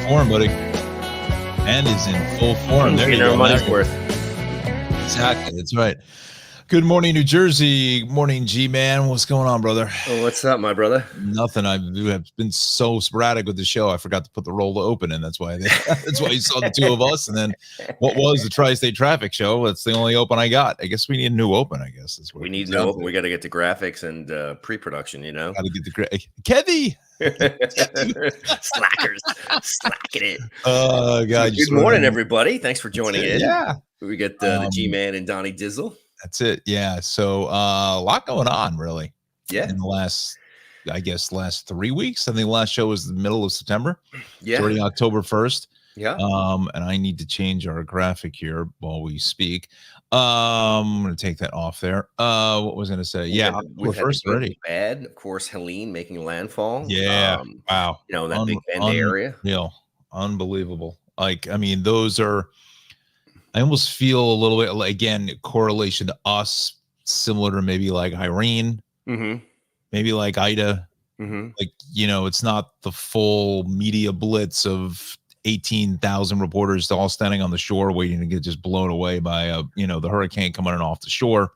form, buddy. And is in full form. There you go. Money's worth. Exactly. That's right. Good morning, New Jersey. Good morning, G-Man. What's going on, brother? Oh, what's up, my brother? Nothing. I've been so sporadic with the show. I forgot to put the roll to open, and that's why that's why you saw the two of us. And then what was the Tri-State Traffic Show? That's the only open I got. I guess we need a new open. I guess that's what we need. No, we got to get the graphics and pre-production. You know, got to get the Kevy. Slackers, slacking it. Oh God! Good morning, everybody. Thanks for joining in. Yeah, we got the G-Man and Donnie Dizzle. That's it. Yeah. So a lot going on, really. Yeah. In the last 3 weeks. I think the last show was the middle of September. Yeah. It's already October 1st. Yeah. And I need to change our graphic here while we speak. I'm going to take that off there. What was I going to say? Yeah. We're first already. Bad. Of course, Helene making landfall. Yeah. Wow. You know, that Big Bend area. Yeah. Unbelievable. Like, I mean, those are, I almost feel a little bit like, again, correlation to us, similar to maybe like Irene, maybe like Ida. Like, you know, it's not the full media blitz of 18,000 reporters all standing on the shore waiting to get just blown away by the hurricane coming in off the shore.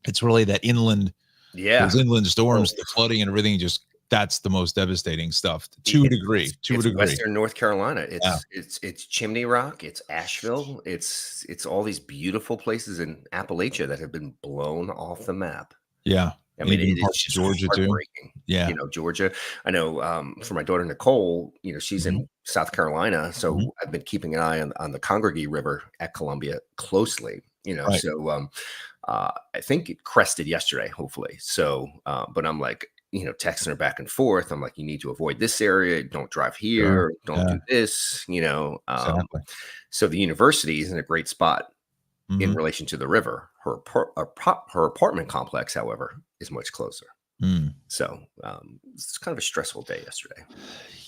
It's really that inland, those inland storms, the flooding and everything. Just that's the most devastating stuff to a degree. Western North Carolina. It's Chimney Rock. It's Asheville. It's all these beautiful places in Appalachia that have been blown off the map. Yeah. I mean, it is Georgia too. Yeah. You know, Georgia. I know for my daughter Nicole, you know, she's in South Carolina. So I've been keeping an eye on the Congaree River at Columbia closely, you know. Right. So I think it crested yesterday, hopefully. So but I'm like, you know, texting her back and forth. I'm like, you need to avoid this area. Don't drive here. Don't do this, you know. Exactly. So the university is in a great spot in relation to the river. Her apartment complex, however, is much closer. So it's kind of a stressful day yesterday.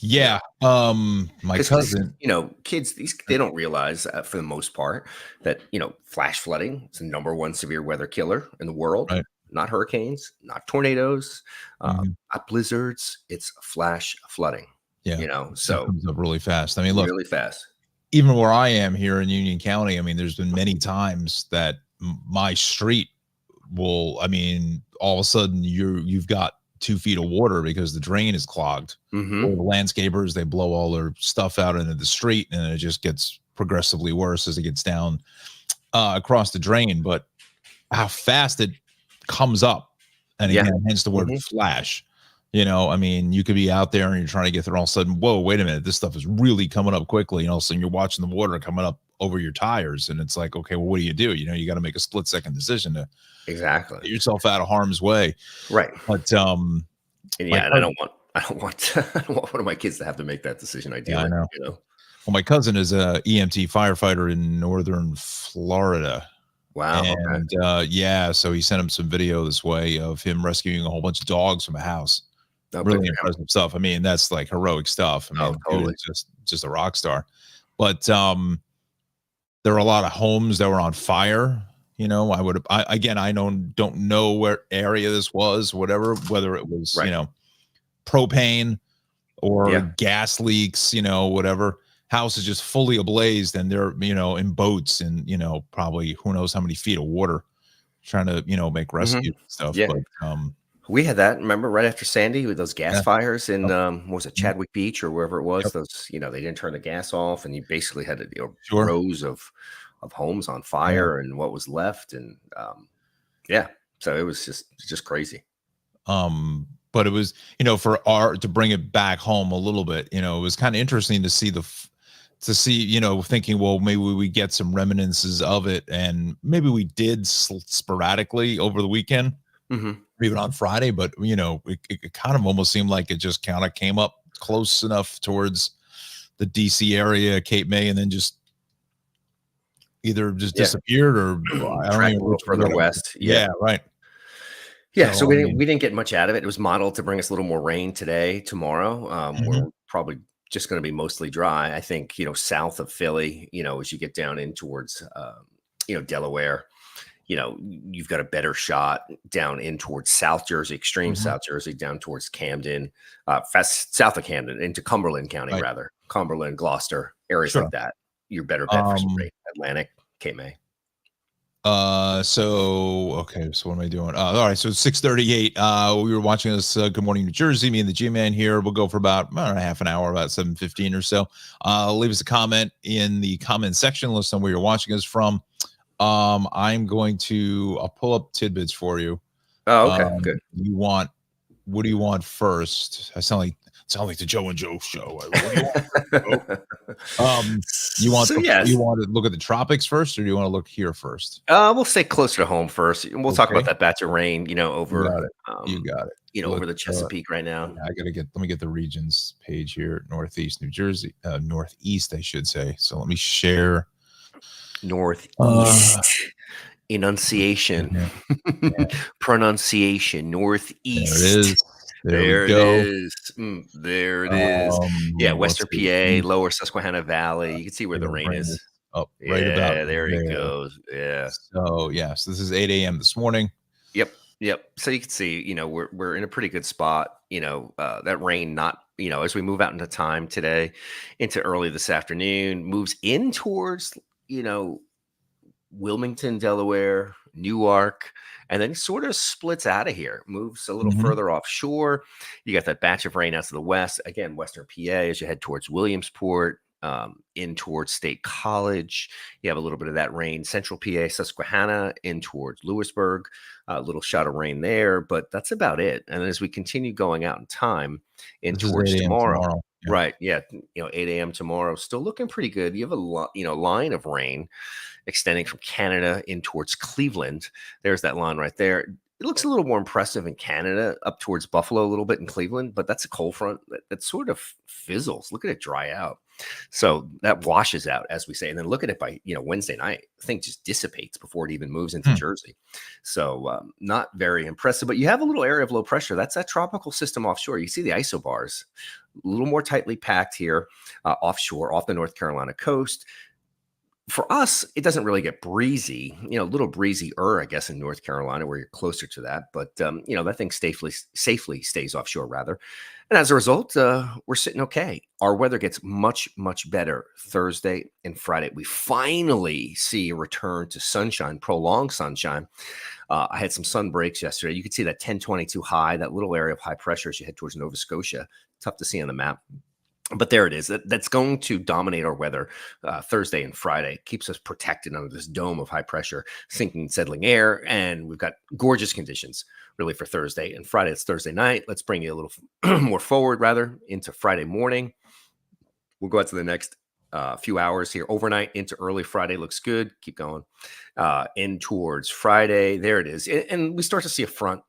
Yeah. My cousin, you know, kids, they don't realize for the most part that, you know, flash flooding is the #1 severe weather killer in the world. Right. Not hurricanes, not tornadoes, not blizzards. It's flash flooding. Yeah. You know, so it comes up really fast. I mean, look, really fast. Even where I am here in Union County, I mean, there's been many times that my street will, I mean, all of a sudden you've got 2 feet of water because the drain is clogged. Or the landscapers, they blow all their stuff out into the street, and it just gets progressively worse as it gets down across the drain. But how fast it comes up, and again, hence the word flash. You know, I mean, you could be out there and you're trying to get there, all of a sudden, whoa, wait a minute, this stuff is really coming up quickly. And all of a sudden you're watching the water coming up over your tires. And it's like, okay, well, what do? You know, you got to make a split-second decision to get yourself out of harm's way. Right. But and I don't want one of my kids to have to make that decision. Ideally, I know. You know? Well, my cousin is a EMT firefighter in northern Florida. Wow. And so he sent him some video this way of him rescuing a whole bunch of dogs from a house. Really impressive stuff. I mean, that's like heroic stuff. I mean, totally. Just a rock star. But there are a lot of homes that were on fire. You know, I don't know where area this was, whatever, whether it was, you know, propane or gas leaks, you know, whatever. House is just fully ablaze, and they're, you know, in boats and, you know, probably who knows how many feet of water trying to, you know, make rescue stuff. Yeah. But, we had that, remember, right after Sandy with those gas fires in what was it, Chadwick Beach or wherever it was. Those, you know, they didn't turn the gas off, and you basically had rows of homes on fire and what was left, and so it was just crazy. But it was, you know, to bring it back home a little bit, you know, it was kind of interesting to see you know, thinking, well, maybe we get some reminiscences of it, and maybe we did sporadically over the weekend. Or even on Friday, but you know, it kind of almost seemed like it just kind of came up close enough towards the DC area, Cape May, and then just either disappeared or I don't know, further west. Yeah, right. Yeah, so we didn't get much out of it. It was modeled to bring us a little more rain today, tomorrow. We're probably just going to be mostly dry. I think, you know, south of Philly, you know, as you get down in towards you know, Delaware, you know, you've got a better shot down in towards South Jersey, extreme South Jersey, down towards Camden, south of Camden into Cumberland County, rather. Cumberland, Gloucester, areas Sure. like that. You're better bet for some rain. Atlantic, Cape May. Okay, so what am I doing? All right, so it's 6:38. We were watching this Good Morning New Jersey, me and the G-Man here. We'll go for about half an hour, about 7:15 or so. Leave us a comment in the comment section. Let us know where you're watching us from. I'll pull up tidbits for you. Oh, okay, good. What do you want first? I sound like the Joe and Joe show. What do you want? You want to look at the tropics first, or do you want to look here first? We'll stay closer to home first. We'll talk about that batch of rain, over you got it. Over the Chesapeake right now. Let me get the regions page here. Northeast New Jersey, Northeast, I should say. So let me share. Northeast. Enunciation. Pronunciation. Northeast. There it is. There it is. There it is. Yeah, Western PA, Lower Susquehanna Valley. You can see where the rain is. Oh, right about there it goes. Yeah. So so this is 8 a.m. this morning. Yep. So you can see, we're in a pretty good spot. That rain as we move out into time today, into early this afternoon, moves in towards, Wilmington, Delaware, Newark, and then sort of splits out of here, moves a little further offshore. You got that batch of rain out to the west, again, Western PA as you head towards Williamsport, in towards State College. You have a little bit of that rain, Central PA, Susquehanna, in towards Lewisburg, a little shot of rain there, but that's about it. And as we continue going out in time in towards tomorrow. Yeah. Right. Yeah. 8 a.m. tomorrow, still looking pretty good. You have a line of rain extending from Canada in towards Cleveland. There's that line right there. It looks a little more impressive in Canada, up towards Buffalo a little bit in Cleveland, but that's a cold front that sort of fizzles. Look at it dry out. So that washes out, as we say. And then look at it by, Wednesday night, I think just dissipates before it even moves into Jersey. So not very impressive, but you have a little area of low pressure. That's that tropical system offshore. You see the isobars a little more tightly packed here offshore, off the North Carolina coast. For us, it doesn't really get breezy, a little breezier, I guess, in North Carolina where you're closer to that. But, that thing safely stays offshore, rather. And as a result, we're sitting okay. Our weather gets much, much better Thursday and Friday. We finally see a return to sunshine, prolonged sunshine. I had some sun breaks yesterday. You could see that 1022 high, that little area of high pressure as you head towards Nova Scotia. Tough to see on the map. But there it is. That's going to dominate our weather Thursday and Friday. Keeps us protected under this dome of high pressure, sinking, settling air. And we've got gorgeous conditions really for Thursday and Friday. It's Thursday night. Let's bring you a little more forward, rather, into Friday morning. We'll go out to the next few hours here. Overnight into early Friday looks good. Keep going. In towards Friday. There it is. And we start to see a front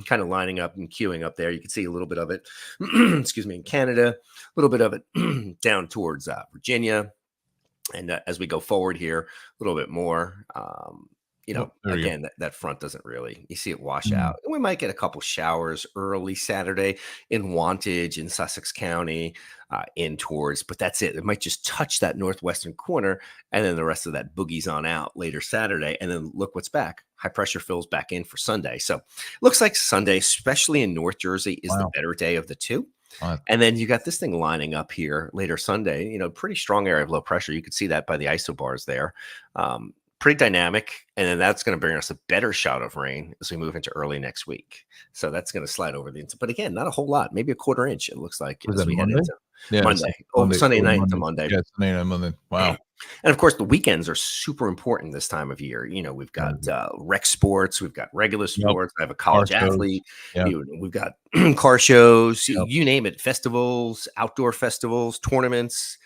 kind of lining up and queuing up there. You can see a little bit of it, excuse me, in Canada, a little bit of it down towards Virginia. And as we go forward here, a little bit more, again, that front doesn't really, you see it wash out. And we might get a couple showers early Saturday in Wantage in Sussex County, in towards, but that's it. It might just touch that northwestern corner, and then the rest of that boogies on out later Saturday. And then look what's back. High pressure fills back in for Sunday. So looks like Sunday, especially in North Jersey, is the better day of the two. And then you got this thing lining up here later Sunday, pretty strong area of low pressure. You could see that by the isobars there. Pretty dynamic. And then that's going to bring us a better shot of rain as we move into early next week. So that's going to slide over but again, not a whole lot, maybe a quarter inch. It looks like as we head into Monday. Sunday night to Monday. Yeah, Sunday night, Monday. Wow. And of course, the weekends are super important this time of year. We've got rec sports, we've got regular sports. I have a college athlete. We've got car shows, you name it, festivals, outdoor festivals, tournaments,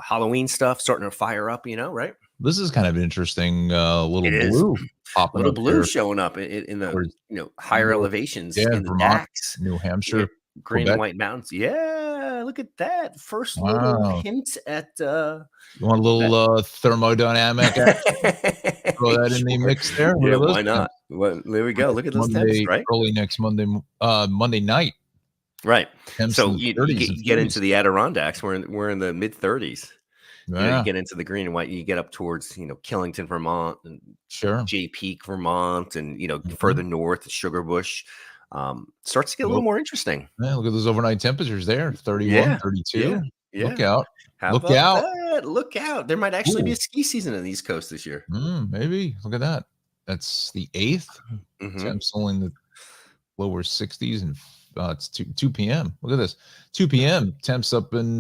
Halloween stuff starting to fire up, right? This is kind of interesting. Blue popping little up blue here. showing up in the higher elevations in the Vermont, Dax, New Hampshire, green Quebec. and white mountains. Yeah, look at that first little hint at. You want a little thermodynamic? Throw that in the mix there. Yeah, why not? Well, there we go. Look at those temps, right? Early next Monday, Monday night. Right. So you get into the Adirondacks. We're in the mid 30s. You get into the green and white, you get up towards, Killington, Vermont, and Jay Peak, Vermont, and, further north, Sugarbush. Starts to get a little more interesting. Yeah, look at those overnight temperatures there, 31, 32. Look Yeah. out. How Look about out. that? Look out. There might actually be Ooh. a ski season on the East Coast this year. Maybe. Look at that. That's the 8th. Mhm. Temps only in the lower 60s, and it's 2 p.m. Look at this. 2 p.m. Temps up in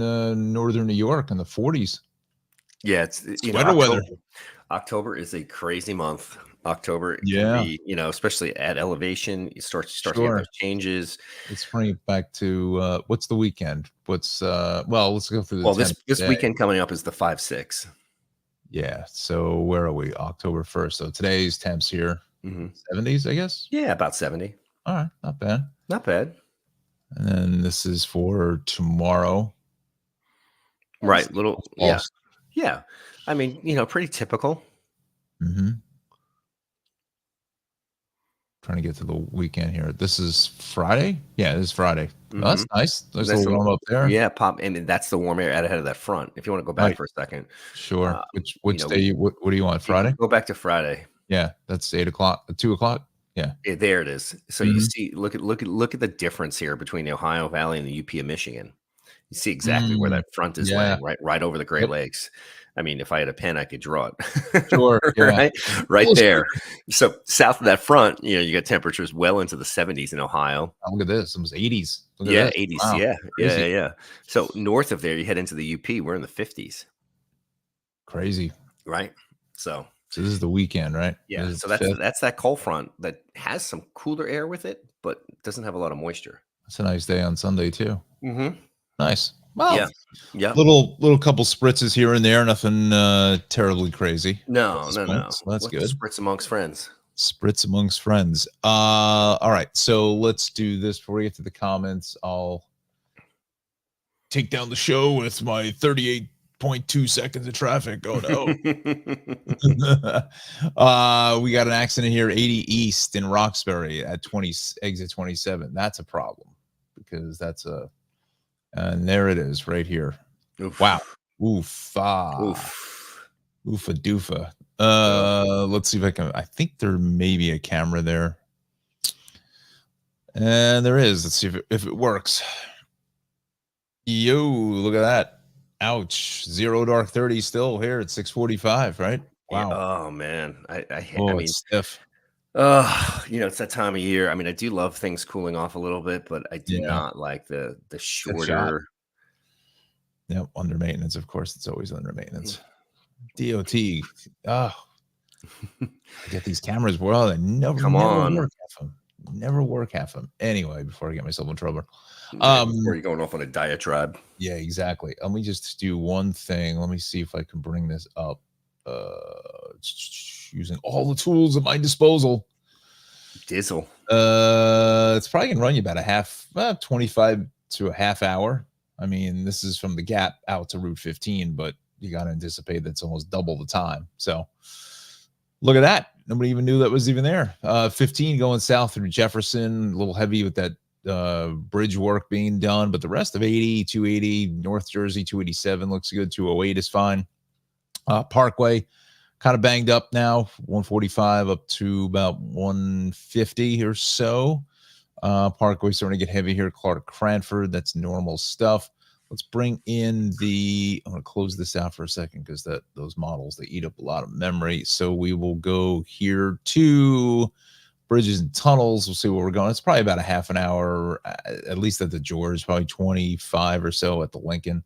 northern New York in the 40s. Yeah, it's Sweater weather. October is a crazy month. October can Yeah, be, especially at elevation, you start to get sure. those changes. Let's bring it back to what's the weekend? Let's go through the Well, 10th this today. weekend coming up is the 5-6. Yeah. So where are we? October 1st. So today's temps here, Mhm. 70s, I guess. Yeah, about 70. All right, not bad. Not bad. And then this is for tomorrow. Right. Little, yeah. False. Yeah. I mean, pretty typical. Mm-hmm. Trying to get to the weekend here. This is Friday. Yeah, this is Friday. Oh, that's nice. There's a That's little warm up there. Yeah, pop, and that's the warm air out ahead of that front. If you want to go back Right. for a second, Sure. uh, Which day? What do you want? you Friday? go back to Friday. Yeah, that's 8 o'clock. 2 o'clock. Yeah. There it is. So you Mhm. see, look at the difference here between the Ohio Valley and the UP of Michigan. You see exactly where that front is Yeah. laying, right over the Great Yep. Lakes. I mean, if I had a pen, I could draw it. Sure. Yeah. right there. So south of that front, you got temperatures well into the 70s in Ohio. Oh, look at this. Almost 80s. Look Yeah, at this. 80s. Wow. Yeah, Crazy. yeah. So north of there, you head into the UP. We're in the 50s, Crazy. right? So this is the weekend, right? yeah, This is so the 5th. that's that cold front that has some cooler air with it, but doesn't have a lot of moisture. It's a nice day on Sunday too. Mm-hmm. Nice. Well, Yeah. little couple spritzes here and there. Nothing terribly crazy. No. So that's What's good. the spritz amongst friends? Spritz amongst friends. All right. So let's do this before we get to the comments. I'll take down the show with my 38.2 seconds of traffic. Oh no. We got an accident here, 80 East in Roxbury at exit 27. That's a problem because and there it is right here. Oof. Wow. Oof. Oof. Oofa doofa. Let's see if I think there may be a camera there. And there is. Let's see if it works. Yo, look at that. Ouch. 0 dark 30 still here at 6:45, right? Wow. Oh man. I mean, it's stiff. it's that time of year. I mean, I do love things cooling off a little bit, but I do not like the shorter. Yep, under maintenance, of course. It's always under maintenance. DOT. I get these cameras. Well, they never work half them. Never work half them. Anyway, before I get myself in trouble. Before you're going off on a diatribe. Yeah, exactly. Let me just do one thing. Let me see if I can bring this up. Using all the tools at my disposal. Dizzle. It's probably gonna run you about 25 to a half hour. I mean, this is from the Gap out to Route 15, but you got to anticipate that's almost double the time. So look at that. Nobody even knew that was even there. 15 going south through Jefferson, a little heavy with that bridge work being done, but the rest of 80, 280, North Jersey, 287 looks good. 208 is fine. Parkway kind of banged up now, 145 up to about 150 or so. Parkway starting to get heavy here. Clark Cranford, that's normal stuff. Let's bring in I'm going to close this out for a second because those models, they eat up a lot of memory. So we will go here to bridges and tunnels. We'll see where we're going. It's probably about a half an hour, at least at the George, probably 25 or so at the Lincoln.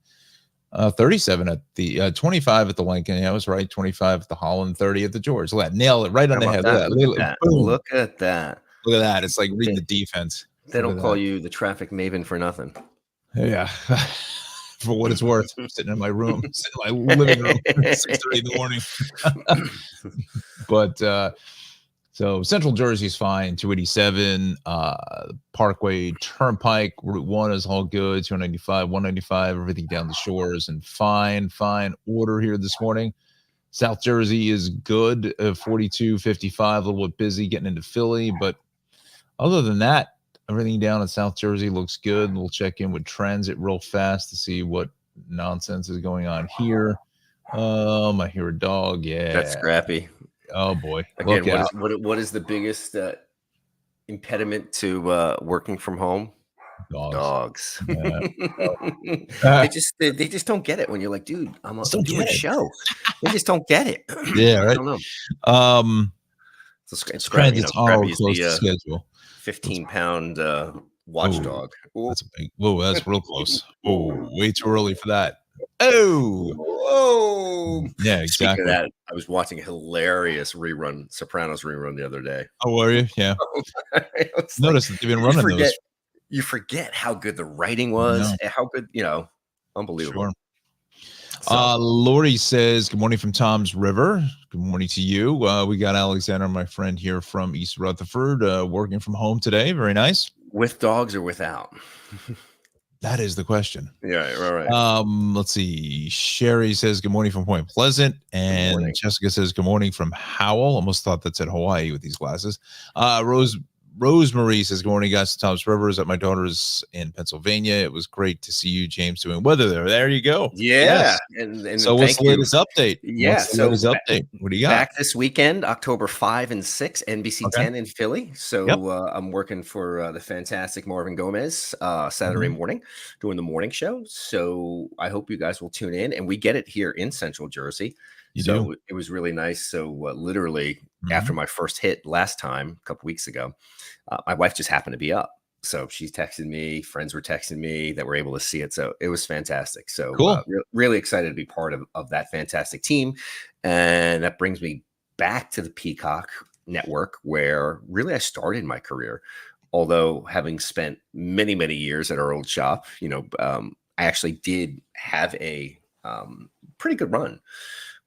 37 at the 25 at the Lincoln. Yeah, I was right. 25 at the Holland, 30 at the George. Look at that. Nail it right on the head. Look at that. Look at that. It's like reading the defense. They don't call you the traffic maven for nothing. Yeah. For what it's worth. I'm sitting in my room, sitting in my living room at 6:30 in the morning. But so Central Jersey is fine. 287, Parkway Turnpike, Route 1 is all good. 295, 195, everything down the shores and fine order here this morning. South Jersey is good. 42, 55, a little bit busy getting into Philly, but other than that, everything down in South Jersey looks good. We'll check in with transit real fast to see what nonsense is going on here. I hear a dog. Yeah, that's Scrappy. Oh boy! Again, what is the biggest impediment to working from home? Dogs. Yeah. They just don't get it when you're like, dude, I'm Just don't doing a get it. show. They just don't get it. Yeah, I right. don't know. So Scrappy, Transitoral Scrappy's close to the schedule. 15-pound Oh, watchdog. Ooh. that's a big. Whoa, that's real close. Oh, Whoa. way too early for that. Oh, Whoa. yeah, Speaking of exactly. that, I was watching a hilarious Sopranos rerun the other day. How are you? Yeah. I was like, Notice that they've been running those. you forget how good the writing No, was and how good, unbelievable. sure. So Lori says, good morning from Tom's River. Good morning to you. We got Alexander, my friend here from East Rutherford, working from home today. Very nice. with dogs or without? That is the question. Yeah, right. Let's see. Sherry says, good morning from Point Pleasant. And morning. Jessica says, good morning from Howell. Almost thought that said Hawaii with these glasses. Rosemary says, good morning, guys. Tom's Rivers at my daughter's in Pennsylvania. It was great to see you, James, doing weather there. There you go. Yeah. Yes. And So what's the latest update? Yeah. What's the latest update? What do you got? Back this weekend, October 5 and 6, NBC 10 in Philly. So I'm working for the fantastic Marvin Gomez Saturday morning, doing the morning show. So I hope you guys will tune in. And we get it here in Central Jersey. You so do. It was really nice. So literally after my first hit last time, a couple weeks ago, my wife just happened to be up. So she's texting me, friends were texting me that were able to see it. So it was fantastic. So cool. Really excited to be part of that fantastic team. And that brings me back to the Peacock network, where really I started my career. Although having spent many, many years at our old shop, I actually did have a pretty good run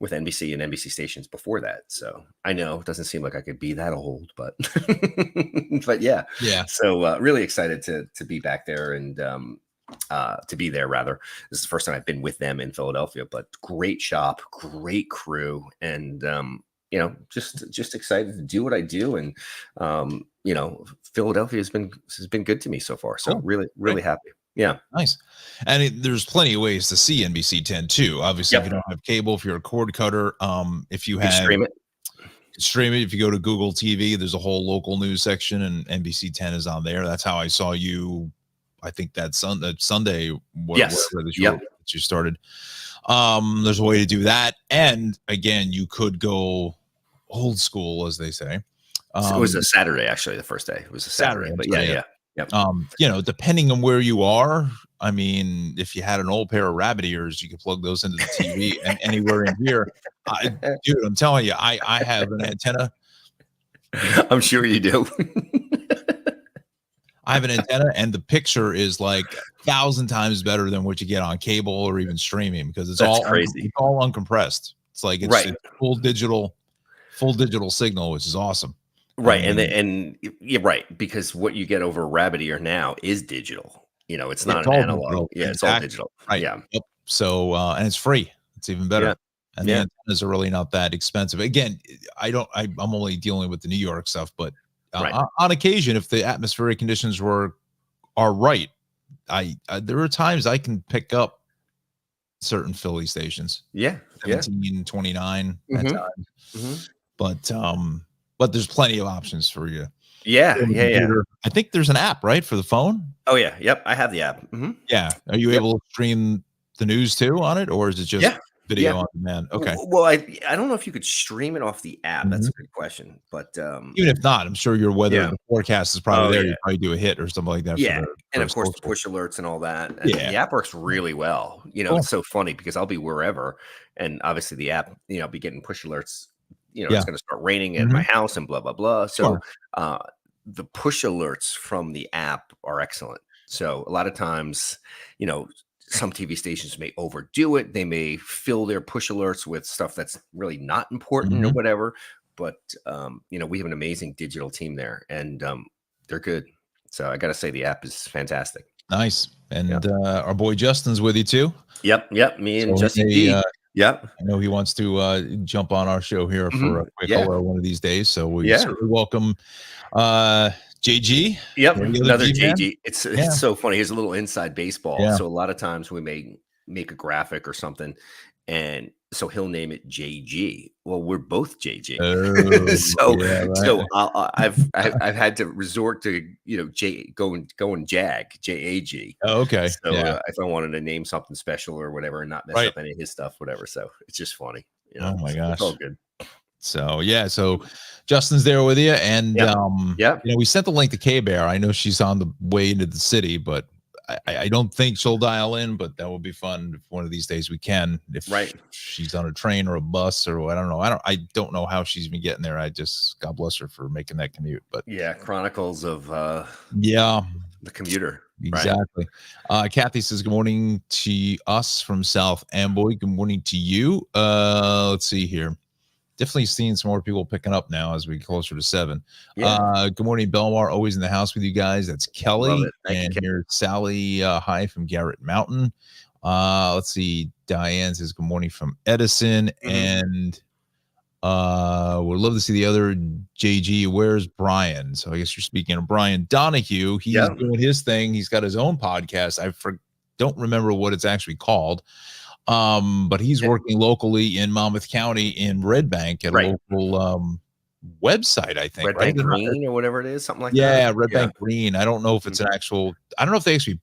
with NBC and NBC stations before that. So I know it doesn't seem like I could be that old, but but yeah. So really excited to be back there and to be there rather. This is the first time I've been with them in Philadelphia, but great shop, great crew, and just excited to do what I do. And Philadelphia has been good to me so far. So really happy. Yeah. Nice. And there's plenty of ways to see NBC 10 too. Obviously, if you don't have cable, if you're a cord cutter, if you have stream it. If you go to Google TV, there's a whole local news section, and NBC 10 is on there. That's how I saw you. I think that Sunday, whatever that you started. There's a way to do that. And again, you could go old school, as they say. It was a Saturday, actually, the first day. It was a Saturday, but yeah. Yep. Depending on where you are, I mean, if you had an old pair of rabbit ears, you could plug those into the TV and anywhere in here. Dude, I'm telling you, I have an antenna. I'm sure you do. I have an antenna, and the picture is like 1,000 times better than what you get on cable or even streaming, because it's all crazy. It's all uncompressed. It's like it's full digital signal, which is awesome. Right. And you're right, because what you get over rabbit ear now is digital. It's not an analog. Digital. Yeah, it's all digital. Right. Yeah. Yep. So and it's free. It's even better. Yeah. And the antennas are really not that expensive. Again, I'm only dealing with the New York stuff, but on occasion, if the atmospheric conditions are right, there are times I can pick up certain Philly stations. Yeah. 17, 29 at times. But there's plenty of options for you. Yeah. I think there's an app, right, for the phone? Oh yeah. Yep. I have the app. Yeah. Are you able to stream the news too on it, or is it just video on demand? Okay. Well, I don't know if you could stream it off the app. That's a good question. But even if not, I'm sure your weather the forecast is probably there. Yeah. You probably do a hit or something like that. Yeah. And of course the push alerts and all that. And the app works really well. It's so funny because I'll be wherever, and obviously the app, be getting push alerts. It's going to start raining at my house and blah, blah, blah. So the push alerts from the app are excellent. So a lot of times, some TV stations may overdo it. They may fill their push alerts with stuff that's really not important or whatever. But, we have an amazing digital team there, and they're good. So I got to say the app is fantastic. Nice. And our boy Justin's with you too. Yep. Me and Justin D. Yep. I know he wants to jump on our show here for a quick hello one of these days. So we certainly welcome JG. Yep. Another JG. It's so funny. Here's a little inside baseball. So a lot of times we may make a graphic or something, and so he'll name it JG. Well, we're both JG. Oh, so yeah, right. so I've had to resort to, going JAG. Oh, okay. So Yeah. if I wanted to name something special or whatever and not mess Right. up any of his stuff, whatever. So it's just funny. Oh my So gosh. it's all good. So yeah, so Justin's there with you, and Yeah. we sent the link to K-Bear. I know she's on the way into the city, but I don't think she'll dial in, but that would be fun if one of these days we can. If she's on a train or a bus or I don't know. I don't know how she's been getting there. I just, God bless her for making that commute. But yeah, chronicles of the commuter. Exactly. Right? Kathy says good morning to us from South Amboy. Good morning to you. Let's see here. Definitely seeing some more people picking up now as we get closer to 7. Yeah. Good morning, Belmar. Always in the house with you guys. That's Kelly. And here's Sally. Hi from Garrett Mountain. Let's see. Diane says good morning from Edison. And would love to see the other JG. Where's Brian? So I guess you're speaking of Brian Donahue. He's doing his thing. He's got his own podcast. Don't remember what it's actually called. But he's working locally in Monmouth County in Red Bank at a local website, I think. Red Bank Green or whatever it is, something like that. Yeah, Red Bank Green. I don't know if it's an actual. I don't know if they actually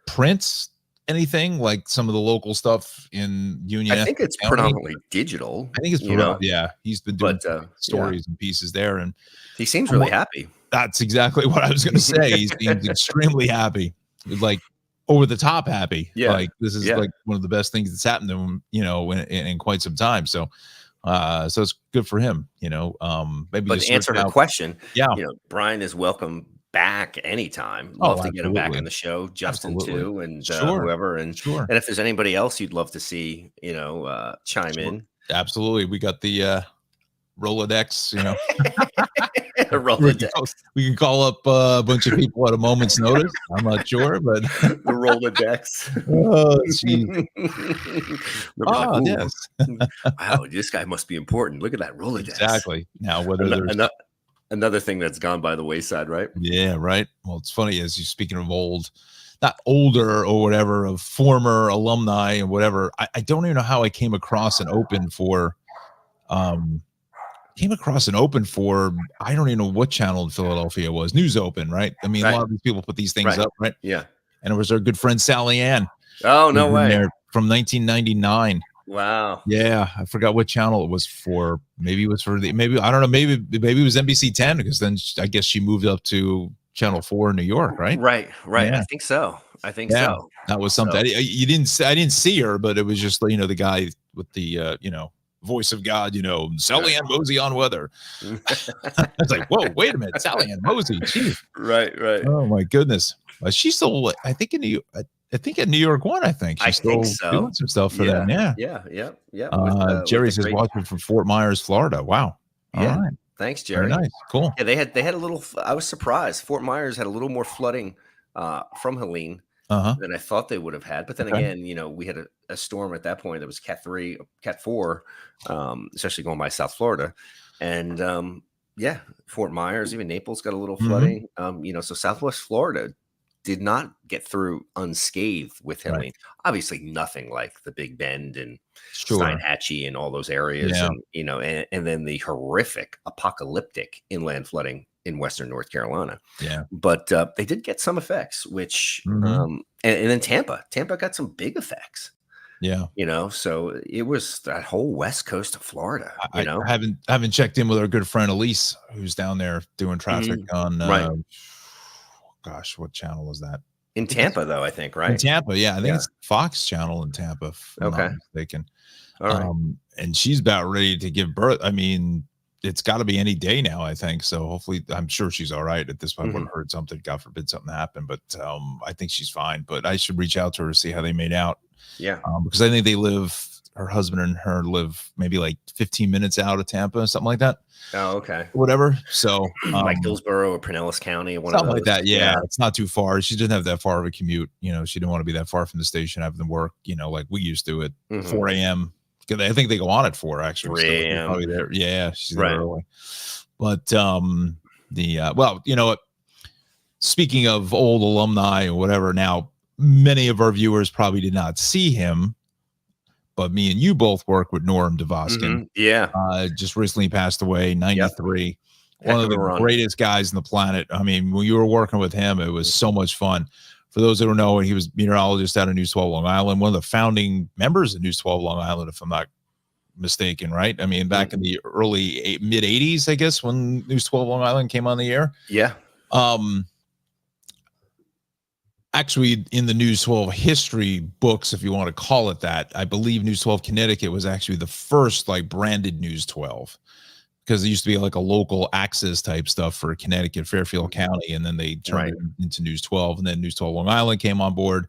print anything like some of the local stuff in Union. I think it's predominantly digital. I think it's yeah. He's been doing stories and pieces there, and he seems really happy. That's exactly what I was going to say. He's extremely happy, like over the top happy. Yeah, like this is like one of the best things that's happened to him, in quite some time. So, so it's good for him. Maybe. But to answer her question, Brian is welcome back anytime. Love to get him back on the show. Justin too, and whoever. And and if there's anybody else you'd love to see, chime in. Absolutely, we got the Rolodex. Rolodex. We can call up a bunch of people at a moment's notice. I'm not sure, but the Rolodex. Oh, geez. Yes. Wow, this guy must be important. Look at that Rolodex. Exactly. Now, whether there's another thing that's gone by the wayside, right? Yeah, right. Well, it's funny as you're speaking of not older or whatever, of former alumni and whatever. I don't even know how I came across an open for. I don't even know what channel in Philadelphia it was. News Open, right? I mean, a lot of these people put these things up, right? Yeah. And it was our good friend Sally Ann. Oh, no way. From 1999. Wow. Yeah, I forgot what channel it was for. Maybe it was for I don't know. Maybe it was NBC 10, because then I guess she moved up to Channel 4 in New York, right? Right. Yeah. I think so. That was something. I didn't see her, but it was just the guy with the voice of God, Sally Ann Mosey on weather. I was like, whoa, wait a minute, Sally Ann Mosey. Geez. Right. Oh my goodness. She's still, I think at New York One, I think she's still doing some stuff for them. Yeah. Jerry says watching from Fort Myers, Florida. Wow. All right. Thanks, Jerry. Very nice. Cool. Yeah, they had a little. I was surprised. Fort Myers had a little more flooding from Helene than I thought they would have had. But then again, we had a storm at that point that was Cat 3, Cat 4, especially going by South Florida, and Fort Myers, even Naples got a little flooding. So Southwest Florida did not get through unscathed with Helene. Right. Obviously, nothing like the Big Bend and Steinhatchee and all those areas, and then the horrific, apocalyptic inland flooding in Western North Carolina. Yeah, but they did get some effects, which and then Tampa got some big effects. Yeah, so it was that whole west coast of Florida. I haven't checked in with our good friend Elise, who's down there doing traffic on. Gosh, what channel was that? In Tampa, though, I think, right? In Tampa, yeah. I think it's Fox channel in Tampa, if I'm not mistaken. All right. And she's about ready to give birth. I mean, it's got to be any day now, I think. So hopefully, I'm sure she's all right at this point. I would have heard something, God forbid something happened, but I think she's fine. But I should reach out to her to see how they made out. Yeah. Because I think her husband and her live maybe like 15 minutes out of Tampa, something like that. Oh, okay. Whatever. So like Hillsborough or Pinellas County, something like that. Yeah, it's not too far. She didn't have that far of a commute. She didn't want to be that far from the station, having to work, like we used to at 4 a.m. I think they go on at 4 actually. 3 a.m. Probably there. Yeah, she's there early. But well, you know what? Speaking of old alumni or whatever, now many of our viewers probably did not see him, but me and you both work with Norm Devoskin. Yeah. Just recently passed away, 93. Yep. One of the greatest guys on the planet. I mean, when you were working with him, it was so much fun. For those that don't know, he was meteorologist out of News 12 Long Island, one of the founding members of News 12 Long Island, if I'm not mistaken, right? I mean, back in the mid 80s, I guess, when News 12 Long Island came on the air. Yeah. Actually, in the News 12 history books, if you want to call it that, I believe News 12 Connecticut was actually the first like branded News 12, because it used to be like a local access type stuff for Connecticut, Fairfield County, and then they turned it into News 12, and then News 12 Long Island came on board,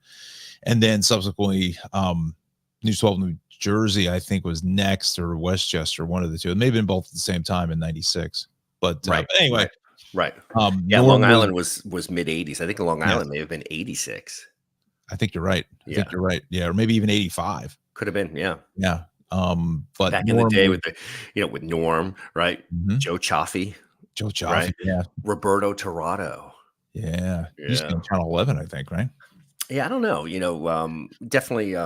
and then subsequently News 12 New Jersey, I think, was next, or Westchester, one of the two. It may have been both at the same time in '96, but anyway. Right. Yeah, Long Island was mid 80s. I think Long Island may have been 86. I think you're right. I think you're right. Yeah, or maybe even 85. Could have been. Yeah. Yeah. But back in the day with with Norm, right? Joe Chaffee. Right? Yeah. Roberto Torrado. Yeah. He's been Channel 11, I think, right? Yeah, I don't know. Definitely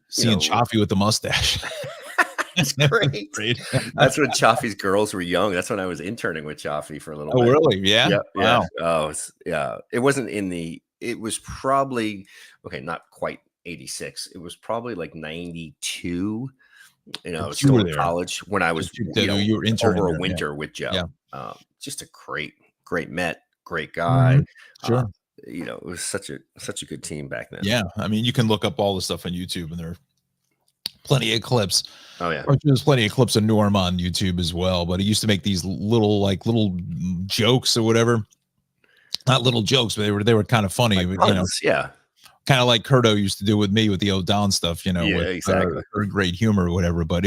seeing Chaffee with the mustache. That's great. That's when Chaffee's girls were young. That's when I was interning with Chaffee for a little bit. Oh, really? Yeah. Yeah. Wow. Oh, yeah. It wasn't it was probably, not quite 86. It was probably like 92. I was still in college when I was, you were interning over a winter with Joe. Yeah. Just a great Met, great guy. Sure. It was such a good team back then. Yeah. I mean, you can look up all the stuff on YouTube, and there are plenty of clips. Oh yeah. There's plenty of clips of Norm on YouTube as well, but he used to make these little jokes or whatever. Not little jokes, but they were kind of funny. Yeah. Kind of like Curto used to do with me with the O'Don stuff, with exactly. her great humor or whatever. But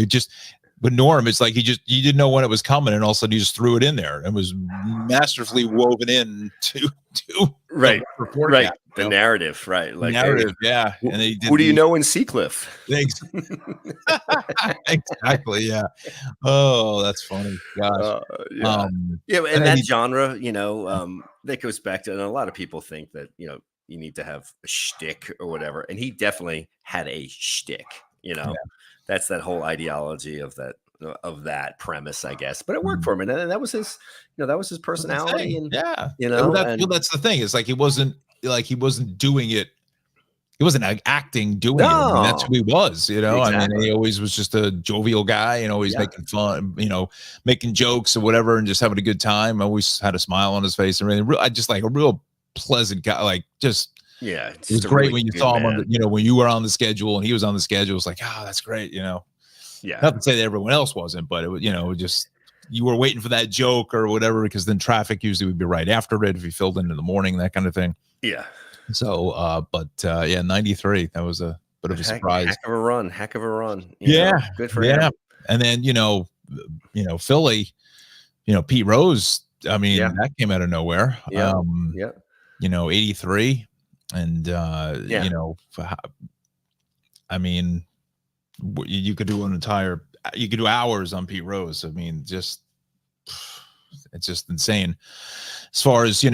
but Norm, it's like you didn't know when it was coming, and all of a sudden you just threw it in there and was masterfully woven in to right. The narrative, right? Like narrative, yeah. And who do you know in Seacliff? Exactly, yeah. Oh, that's funny. Gosh. And that genre, that goes back to, and a lot of people think that you need to have a shtick or whatever, and he definitely had a shtick. That's that whole ideology of that premise, I guess. But it worked for him, and that was his, that was his personality. And that's the thing. It's like he wasn't doing it. He wasn't acting doing it. I mean, that's who he was. Exactly. I mean, he always was just a jovial guy, and always making fun, making jokes or whatever, and just having a good time. Always had a smile on his face, and really, I just like a real pleasant guy. Like just. Yeah, it was great when you saw him on when you were on the schedule and he was on the schedule. It's like, that's great, Yeah. Not to say that everyone else wasn't, but it was, just you were waiting for that joke or whatever, because then traffic usually would be right after it if you filled in the morning, that kind of thing. Yeah. So, 93, that was a bit of a surprise. Heck of a run. Good for him. And then, Philly, Pete Rose. I mean, that came out of nowhere. 83. And I mean, you could do hours on Pete Rose. I mean, it's just insane as far as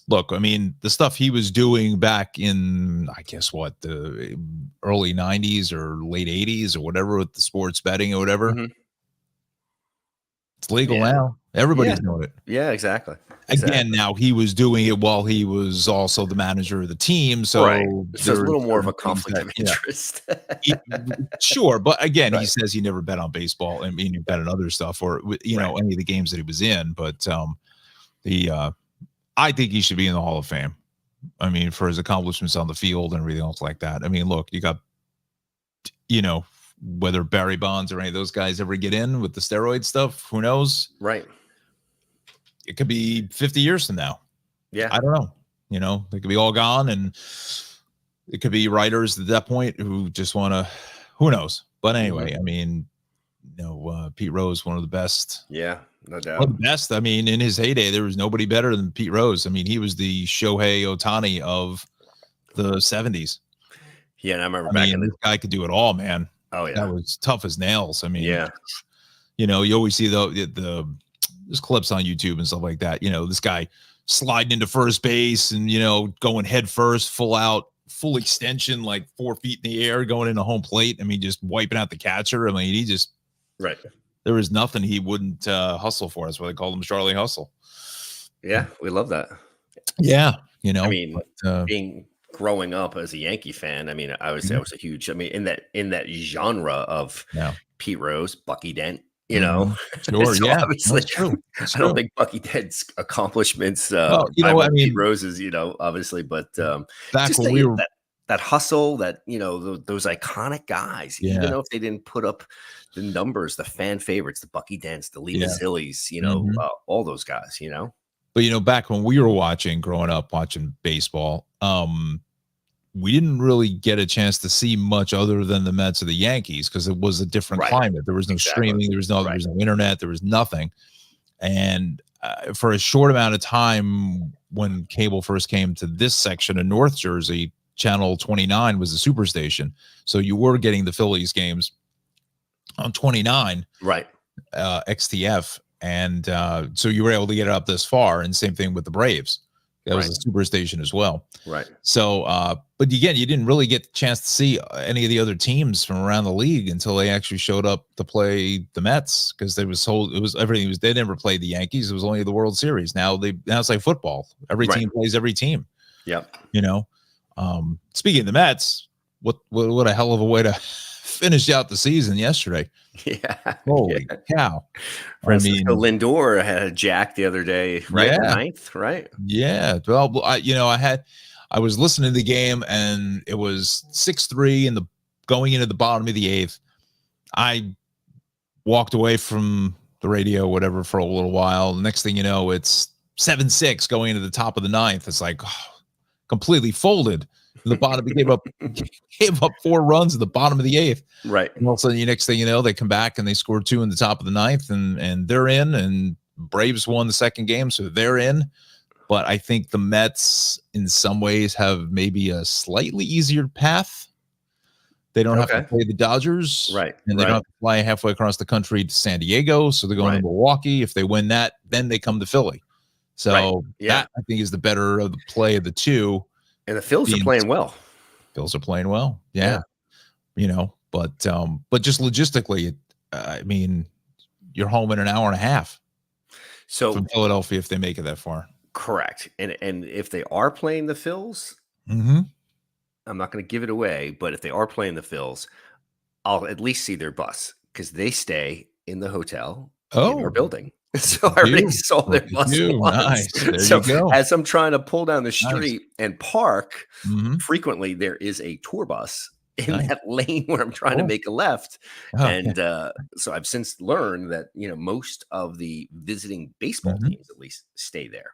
look, I mean, the stuff he was doing back in, I guess the early 90s or late 80s or whatever, with the sports betting or whatever. It's legal now. Everybody's doing it. Yeah, exactly. Again, now he was doing it while he was also the manager of the team. So, so there's a little more of a conflict of interest. Sure. But again, he says he never bet on baseball. I mean, he bet on other stuff or, any of the games that he was in. But I think he should be in the Hall of Fame. I mean, for his accomplishments on the field and everything else like that. I mean, look, you got, whether Barry Bonds or any of those guys ever get in with the steroid stuff, who knows? Right. It could be 50 years from now. Yeah. I don't know. They could be all gone, and it could be writers at that point who just want to, who knows? But anyway, I mean, Pete Rose, one of the best. Yeah, no doubt. One of the best. I mean, in his heyday, there was nobody better than Pete Rose. I mean, he was the Shohei Ohtani of the 70s. Yeah, and I remember this guy could do it all, man. Oh yeah, that was tough as nails. I mean, you always see there's clips on YouTube and stuff like that. This guy sliding into first base and going head first, full out full extension, like 4 feet in the air, going into home plate. I mean, just wiping out the catcher. I mean, he just right. There was nothing he wouldn't hustle for. That's why they called him Charlie Hustle. Yeah, we love that. Yeah, you know. I mean, being growing up as a Yankee fan, I mean, I would say I was a huge. I mean, in that genre of Pete Rose, Bucky Dent. You know, sure, so yeah, obviously, that's true. I don't think Bucky Dent's accomplishments. Well, you know, I mean, Pete Rose's, you know, obviously, but back just when we were that hustle, that you know, those iconic guys, even though if they didn't put up the numbers, the fan favorites, the Bucky Dents, the Lee Mazzillis, you know, all those guys, you know. But you know, back when we were growing up, watching baseball, we didn't really get a chance to see much other than the Mets or the Yankees because it was a different climate. There was no streaming, there was no internet, there was nothing. And for a short amount of time, when cable first came to this section in North Jersey, Channel 29 was the superstation. So you were getting the Phillies games on 29, XTF. And so you were able to get it up this far. And same thing with the Braves. That was a superstation as well. Right. So, but again, you didn't really get the chance to see any of the other teams from around the league until they actually showed up to play the Mets, because they they never played the Yankees. It was only the World Series. Now it's like football. Every team plays every team. Yep. You know, speaking of the Mets, what a hell of a way to finish out the season yesterday. Yeah. Holy cow. Francisco Lindor had a jack the other day, right? Ninth, right? Yeah. Well, I was listening to the game and it was 6-3 going into the bottom of the 8th. I walked away from the radio, whatever, for a little while. Next thing you know, it's 7-6 going into the top of the 9th. It's like completely folded. The bottom, he gave up 4 runs at the bottom of the 8th. Right. And all of a sudden, the next thing you know, they come back and they scored 2 in the top of the 9th, and they're in. And Braves won the second game, so they're in. But I think the Mets, in some ways, have maybe a slightly easier path. They don't have to play the Dodgers, right? And they don't have to fly halfway across the country to San Diego, so they're going to Milwaukee. If they win that, then they come to Philly. So that, I think, is the better of the play of the two. And the Phils are playing well. Phils are playing well. Yeah. You know, but just logistically, I mean, you're home in an hour and a half. So from Philadelphia, if they make it that far. Correct. And if they are playing the Phils, I'm not going to give it away, but if they are playing the Phils, I'll at least see their bus, because they stay in the hotel in our building. So I already saw their bus once. Nice. There so you go. As I'm trying to pull down the street and park, frequently there is a tour bus in that lane where I'm trying to make a left. And so I've since learned that, you know, most of the visiting baseball teams at least stay there.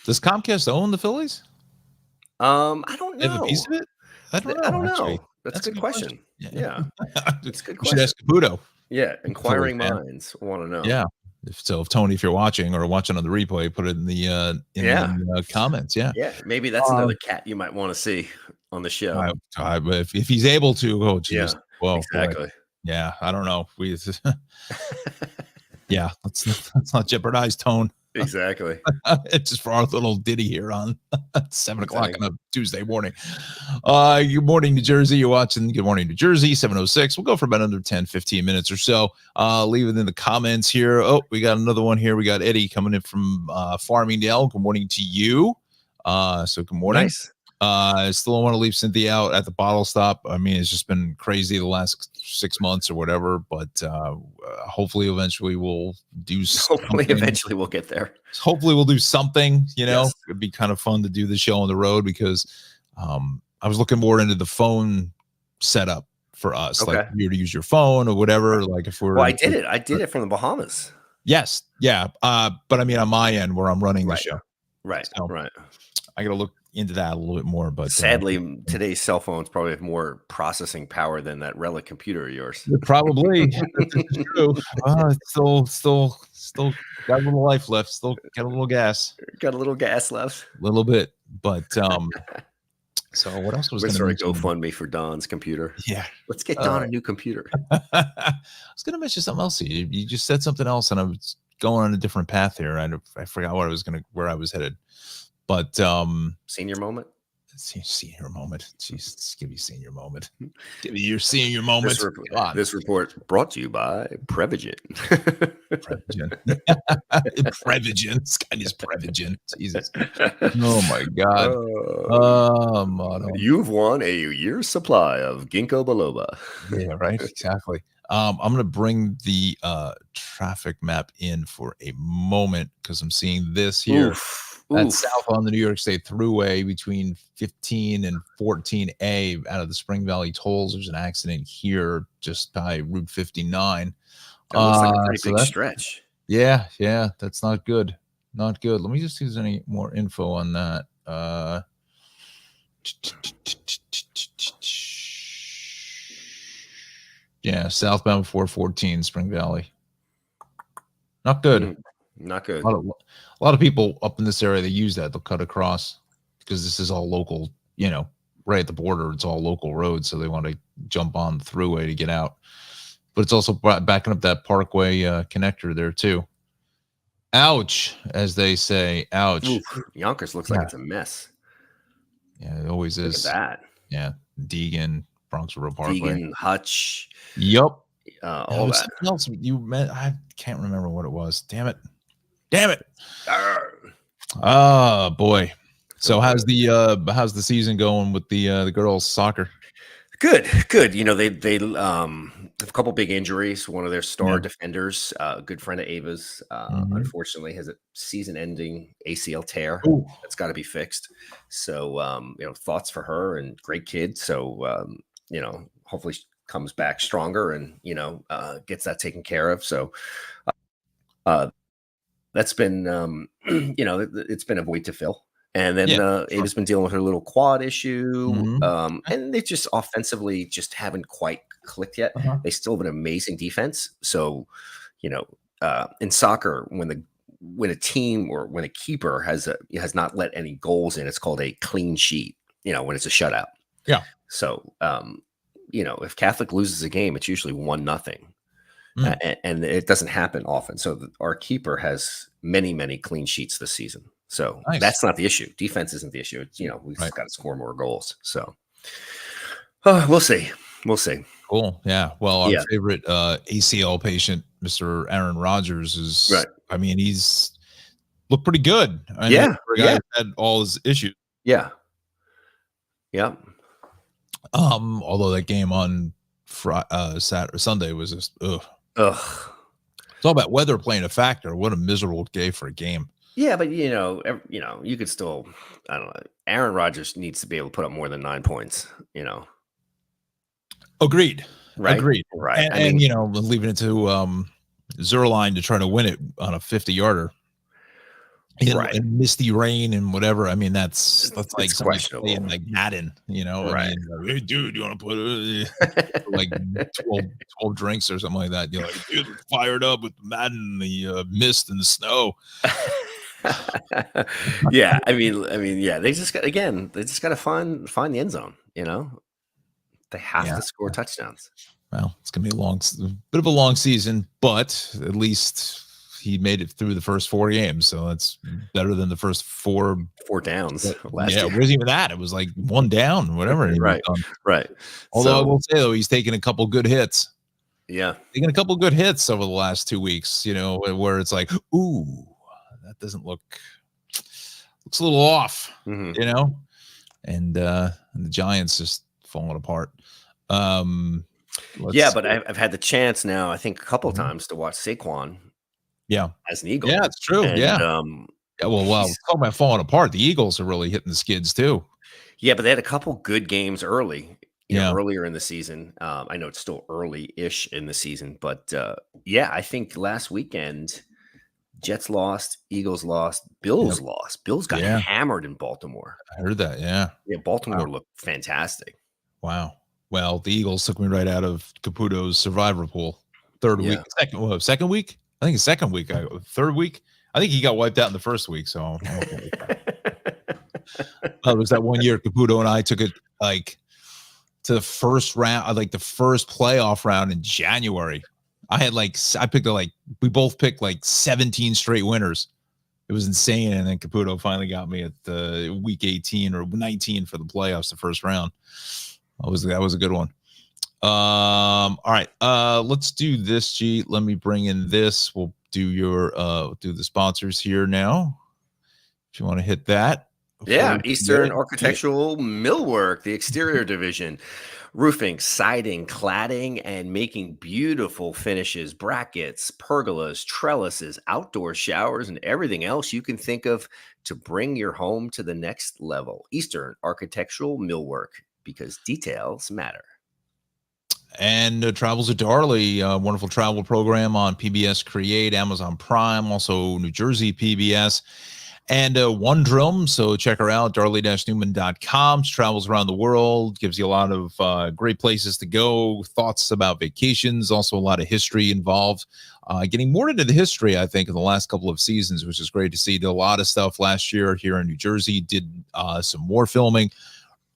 Does Comcast own the Phillies? I don't know. They have a piece of it? I don't know. That's a good question. Yeah. That's a good question. You should ask Caputo. Yeah. Inquiring minds want to know. Yeah. If Tony, if you're watching or watching on the replay, put it in the comments. Yeah. Yeah. Maybe that's another cat you might want to see on the show. If he's able to, oh, geez. Yeah. Well, exactly. Boy. Yeah. I don't know. Yeah. Let's not jeopardize Tone. Exactly. It's just for our little ditty here on 7 o'clock on a Tuesday morning. Good morning, New Jersey. You're watching Good Morning, New Jersey, 7:06. We'll go for about under 10, 15 minutes or so. Leave it in the comments here. Oh, we got another one here. We got Eddie coming in from Farmingdale. Good morning to you. So good morning. Nice. I still don't want to leave Cynthia out at the bottle stop. I mean, it's just been crazy the last 6 months or whatever, but hopefully eventually we'll do something. Hopefully eventually we'll get there. Hopefully we'll do something, you know. It'd be kind of fun to do the show on the road, because I was looking more into the phone setup for us, like you to use your phone or whatever. Like if we're, well, I did it from the Bahamas. Yes. Yeah. But I mean, on my end where I'm running the show. Right. So right. I got to look into that a little bit more, but sadly today's cell phones probably have more processing power than that relic computer of yours. Probably. That's true. Still got a little life left, still got a little gas left, a little bit, but so what else was going to start a GoFundMe for Don's computer? Yeah, let's get Don a new computer. I was going to mention something else. You just said something else and I was going on a different path here. I forgot where I was headed. But senior moment. Senior moment. Jesus, give me senior moment. Give me your senior moment. This report brought to you by Prevagen. Prevagen. Prevagen. This guy is Prevagen. Jesus. Oh my God. You've won a year's supply of ginkgo biloba. Yeah, right. Exactly. I'm gonna bring the traffic map in for a moment because I'm seeing this here. That's south on the New York State Thruway between 15 and 14A out of the Spring Valley tolls. There's an accident here just by Route 59. That looks like a pretty big stretch. Yeah, that's not good. Not good. Let me just see if there's any more info on that. Yeah, southbound 414 Spring Valley. Not good. Not good. A lot of people up in this area, they use that. They'll cut across because this is all local, right at the border. It's all local roads. So they want to jump on the thruway to get out. But it's also backing up that Parkway connector there too. Ouch, as they say. Ouch. Yonkers looks like it's a mess. Yeah, it always is. Look at that. Yeah. Deegan, Bronx River Parkway. Deegan, Hutch. Yep. All that. Something else you meant. I can't remember what it was. Damn it. Oh boy. So how's the season going with the girls soccer? Good. They have a couple big injuries. One of their star defenders, a good friend of Ava's, unfortunately has a season-ending ACL tear. That's got to be fixed. So thoughts for her, and great kid. So hopefully she comes back stronger and gets that taken care of. So that's been it's been a void to fill. And then Ava's been dealing with her little quad issue. And they just offensively just haven't quite clicked yet. They still have an amazing defense. So, in soccer, when a team or when a keeper has not let any goals in, it's called a clean sheet, when it's a shutout. Yeah. So, if Catholic loses a game, it's usually 1-0. And it doesn't happen often. So our keeper has many, many clean sheets this season. So that's not the issue. Defense isn't the issue. It's, we've just got to score more goals. So we'll see. Cool. Yeah. Well, our favorite ACL patient, Mr. Aaron Rodgers, is right. I mean, he's looked pretty good. For a guy who had all his issues. Yeah. Although that game on Sunday was just It's all about weather playing a factor. What a miserable day for a game. Yeah, but you could still, I don't know. Aaron Rodgers needs to be able to put up more than 9 points. Agreed. Right. And, leaving it to Zerline to try to win it on a 50-yarder. Right. And misty rain and whatever. I mean, that's like questionable. Playing like Madden, Right. I mean, hey, dude, you want to put like 12 drinks or something like that? You're like, dude, fired up with Madden, the mist and the snow. Yeah, I mean, they just got to find the end zone. They have to score touchdowns. Well, it's gonna be a bit of a long season, but at least he made it through the first 4 games, so that's better than the first four downs last year. It wasn't even that. It was like one down, whatever. Right. Although I will say though, he's taken a couple good hits. Yeah, taking a couple good hits over the last 2 weeks. Where it's like, ooh, that doesn't looks a little off. And the Giants just falling apart. But I've had the chance now, I think a couple of times to watch Saquon. Yeah, as an Eagle. Yeah, it's true. And, well, talking about falling apart, the Eagles are really hitting the skids too. Yeah, but they had a couple good games early. Earlier in the season. I know it's still early-ish in the season, but I think last weekend Jets lost, Eagles lost, Bills lost. Bills got hammered in Baltimore. I heard that. Yeah, Baltimore looked fantastic. Wow. Well, the Eagles took me right out of Caputo's survivor pool. Third week, second week. I think it's second week. Third week. I think he got wiped out in the first week. So it was that 1 year Caputo and I took it like to the first round, like the first playoff round in January. We both picked like 17 straight winners. It was insane. And then Caputo finally got me at the week 18 or 19 for the playoffs, the first round. That was a good one. All right. Let's do this, G. Let me bring in this. We'll do do the sponsors here now. If you want to hit that. Yeah, Eastern Architectural Millwork, the exterior division. Roofing, siding, cladding, and making beautiful finishes, brackets, pergolas, trellises, outdoor showers, and everything else you can think of to bring your home to the next level. Eastern Architectural Millwork, because details matter. And Travels with Darley, wonderful travel program on PBS Create, Amazon Prime, also New Jersey PBS. And One Drum, so check her out, darley-newman.com. She travels around the world, gives you a lot of great places to go, thoughts about vacations, also a lot of history involved. Getting more into the history, I think, in the last couple of seasons, which is great to see. Did a lot of stuff last year here in New Jersey, did some more filming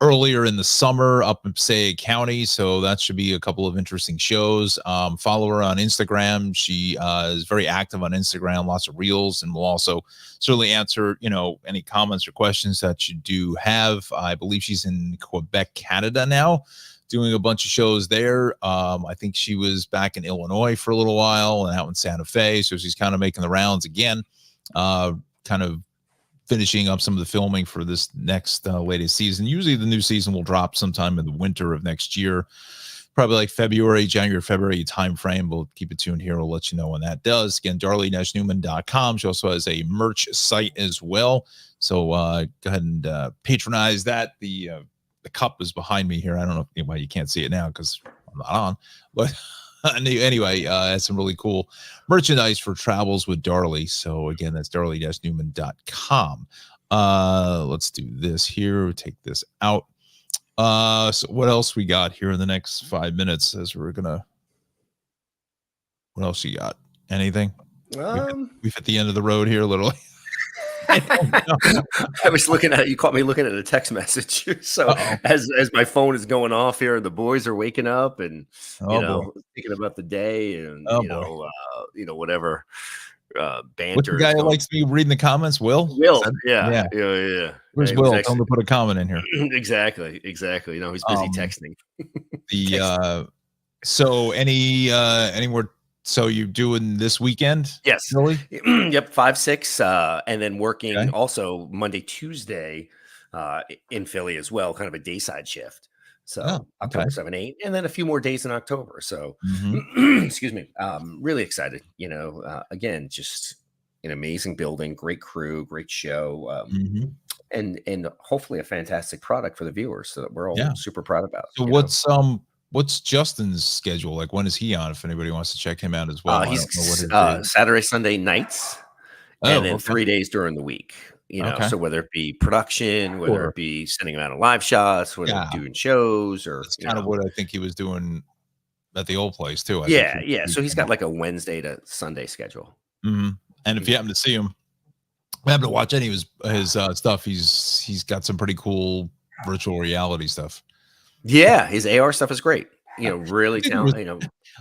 earlier in the summer up in Passaic County, so that should be a couple of interesting shows. Follow her on Instagram. She is very active on Instagram, lots of reels, and will also certainly answer, any comments or questions that you do have. I believe she's in Quebec, Canada now, doing a bunch of shows there. I think she was back in Illinois for a little while and out in Santa Fe, so she's kind of making the rounds again, kind of finishing up some of the filming for this next latest season. Usually the new season will drop sometime in the winter of next year, probably like January, February time frame. We'll keep it tuned here. We'll let you know when that does. Again, darley-newman.com. She also has a merch site as well. So go ahead and patronize that. The cup is behind me here. I don't know why you can't see it now because I'm not on, but anyway, has some really cool merchandise for Travels with Darley. So again, that's darley-newman.com. Let's do this here. Take this out. So what else we got here in the next 5 minutes as we're gonna, what else you got? Anything? We've hit the end of the road here, literally. I was looking at, you caught me looking at a text message. So as my phone is going off here, the boys are waking up and thinking about the day and whatever banter. What's the guy who likes me reading the comments? Will? Yeah. Where's Will? Tell him to put a comment in here. Exactly. He's busy texting. So any more? So you're doing this weekend? Yes. Really? Yep. 5, 6, and then working also Monday, Tuesday in Philly as well, kind of a dayside shift. So October 7, 8, and then a few more days in October. So excuse me. Really excited. Again, just an amazing building, great crew, great show, and hopefully a fantastic product for the viewers so that we're all super proud about. So what's Justin's schedule like? When is he on? If anybody wants to check him out as well, he's Saturday, Sunday nights, and then 3 days during the week. So whether it be production, whether it be sending him out of live shots, whether it be doing shows, or that's kind of what I think he was doing at the old place too. So he's got like a Wednesday to Sunday schedule. And if you happen to see him, happen to watch any of his stuff, he's got some pretty cool virtual reality stuff. Yeah, his AR stuff is great. Really talented.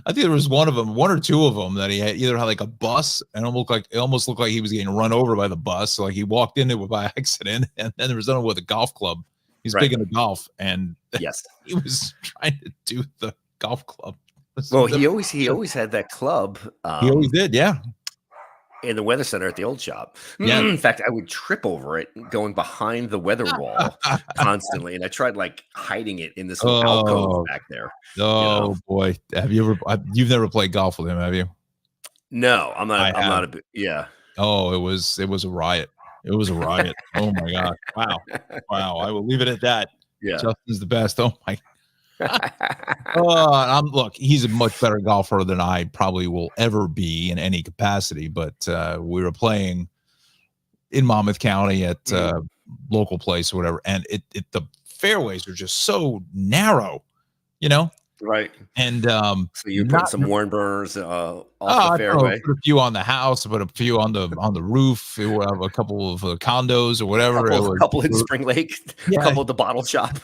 I think there was one or two of them that he had either had like a bus and it almost looked like he was getting run over by the bus. So like he walked into it by accident, and then there was another with a golf club. He's big into golf, and he was trying to do the golf club. Well, he always had that club. He always did, in the weather center at the old shop. In fact, I would trip over it going behind the weather wall constantly. And I tried like hiding it in this little alcove back there. Boy. You've never played golf with him, have you? No, I'm not a bit. Oh, it was a riot. It was a riot. Oh my God. Wow. I will leave it at that. Justin's the best. Oh my look, he's a much better golfer than I probably will ever be in any capacity, but we were playing in Monmouth County at local place or whatever, and the fairways are just so narrow, right. And so you put some worn burners off the fairway. Put a few on the house, but a few on the roof. It would have a couple of condos or whatever. A couple in Spring Lake, a couple at the bottle shop.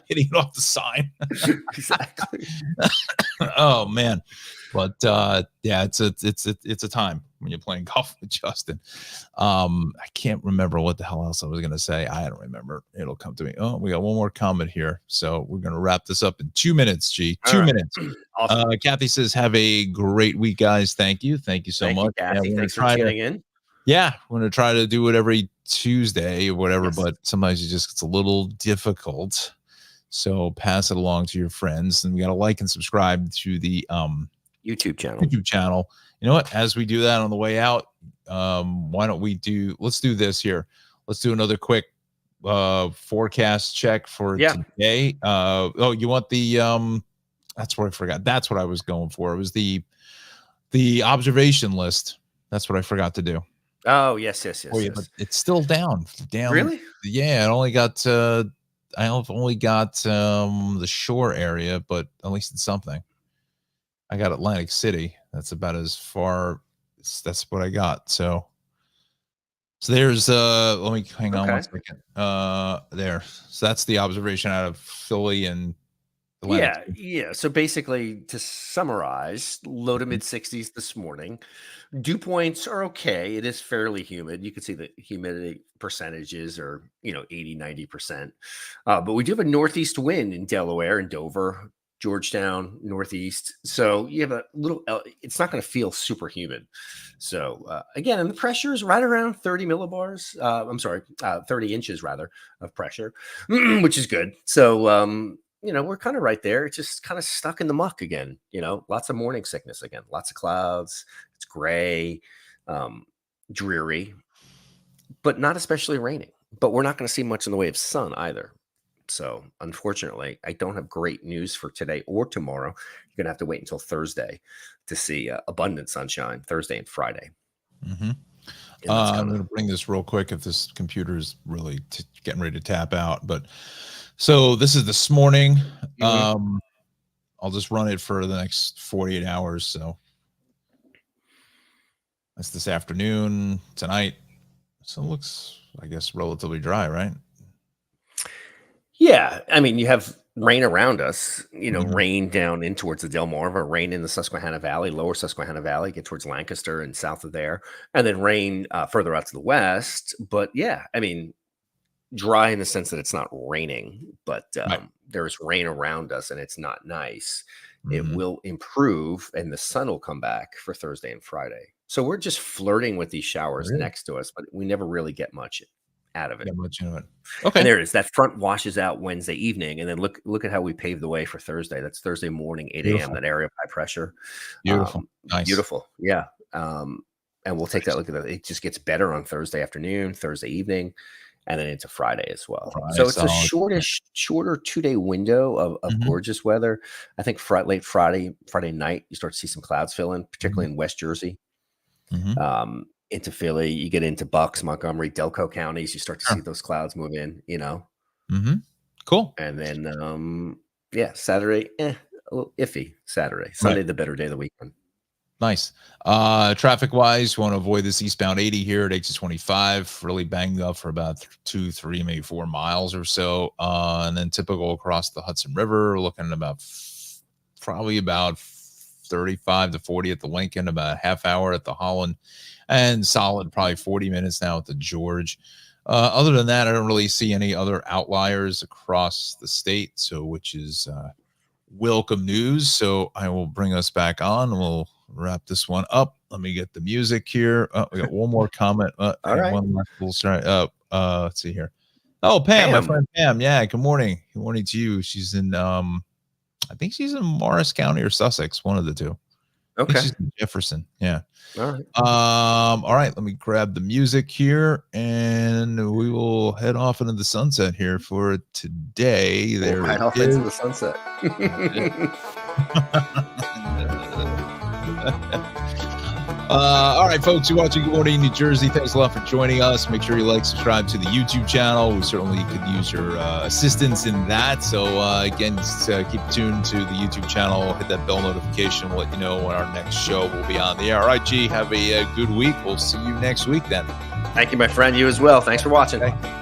Hitting it off the sign. Exactly. Oh man. But it's a time. when you're playing golf with Justin. I can't remember what the hell else I was going to say. I don't remember. It'll come to me. Oh, we got one more comment here. So we're going to wrap this up in 2 minutes, G. 2 minutes. Awesome. Kathy says, have a great week, guys. Thank you. Thank you so much. Kathy. Thanks for tuning in. Yeah, we're going to try to do it every Tuesday or whatever, but sometimes it's a little difficult. So pass it along to your friends, and we got to like and subscribe to the YouTube channel. You know what? As we do that on the way out, why don't let's do this here. Let's do another quick forecast check for today. You want the that's what I forgot. That's what I was going for. It was the observation list. That's what I forgot to do. Oh, yes. But it's still down. Really? Yeah, I only got the shore area, but at least it's something. I got Atlantic City. That's about as far. That's what I got. So there's let me hang on 1 second. There. So that's the observation out of Philly and Atlantic. Yeah. So basically, to summarize, low to mid 60s this morning. Dew points are okay. It is fairly humid. You can see the humidity percentages are 80-90%. But we do have a northeast wind in Delaware and Dover, Georgetown, Northeast. So you have a little, it's not going to feel super humid. So again, and the pressure is right around 30 millibars. 30 inches rather of pressure, which is good. So, we're kind of right there. It's just kind of stuck in the muck again, lots of morning sickness again, lots of clouds. It's gray, dreary, but not especially raining. But we're not going to see much in the way of sun either. So unfortunately, I don't have great news for today or tomorrow. You're going to have to wait until Thursday to see abundant sunshine, Thursday and Friday. Mm-hmm. I'm going to bring this real quick if this computer is really getting ready to tap out. But so this is this morning. Mm-hmm. I'll just run it for the next 48 hours. So that's this afternoon, tonight. So it looks, I guess, relatively dry, right? Yeah, I mean, you have rain around us, rain down in towards the Delmarva, rain in the Susquehanna Valley, lower Susquehanna Valley, get towards Lancaster and south of there, and then rain further out to the west. But yeah, I mean, dry in the sense that it's not raining, but there's rain around us and it's not nice. Mm-hmm. It will improve and the sun will come back for Thursday and Friday. So we're just flirting with these showers next to us, but we never really get much out of it. Okay. And there it is. That front washes out Wednesday evening. And then look at how we paved the way for Thursday. That's Thursday morning, 8 a.m., that area of high pressure. Beautiful. Nice. Beautiful. Yeah. And we'll take that look at that. It just gets better on Thursday afternoon, Thursday evening, and then into Friday as well. So it's a shorter 2-day window of gorgeous weather. I think late Friday night, you start to see some clouds fill in, particularly in West Jersey. Mm-hmm. Into Philly, you get into Bucks, Montgomery, Delco counties, you start to see those clouds move in, Mm-hmm. Cool. And then, Saturday, a little iffy Saturday. Sunday, the better day of the weekend. Nice. Traffic wise, you want to avoid this eastbound 80 here at exit 25, really banged up for about 2, 3, maybe 4 miles or so. And then typical across the Hudson River, looking at about probably about 35 to 40 at the Lincoln, about a half hour at the Holland, and solid probably 40 minutes now at the George. Other than that, I don't really see any other outliers across the state, which is welcome news. So I will bring us back on. We'll wrap this one up. Let me get the music here. We got one more comment. All right. One more. We'll start up. Let's see here. Oh, Pam, my friend Pam. Yeah. Good morning. Good morning to you. She's in, I think she's in Morris County or Sussex, one of the two. Okay. She's in Jefferson. Yeah. All right. All right. Let me grab the music here and we will head off into the sunset here for today. There right off into the sunset. All right, folks, you're watching Good Morning New Jersey. Thanks a lot for joining us. Make sure you subscribe to the YouTube channel. We certainly could use your assistance in that. So again, just, keep tuned to the YouTube channel. Hit that bell notification. We'll let you know when our next show will be on the air. All right, G, have a good week. We'll see you next week then. Thank you, my friend. You as well. Thanks for watching. Okay.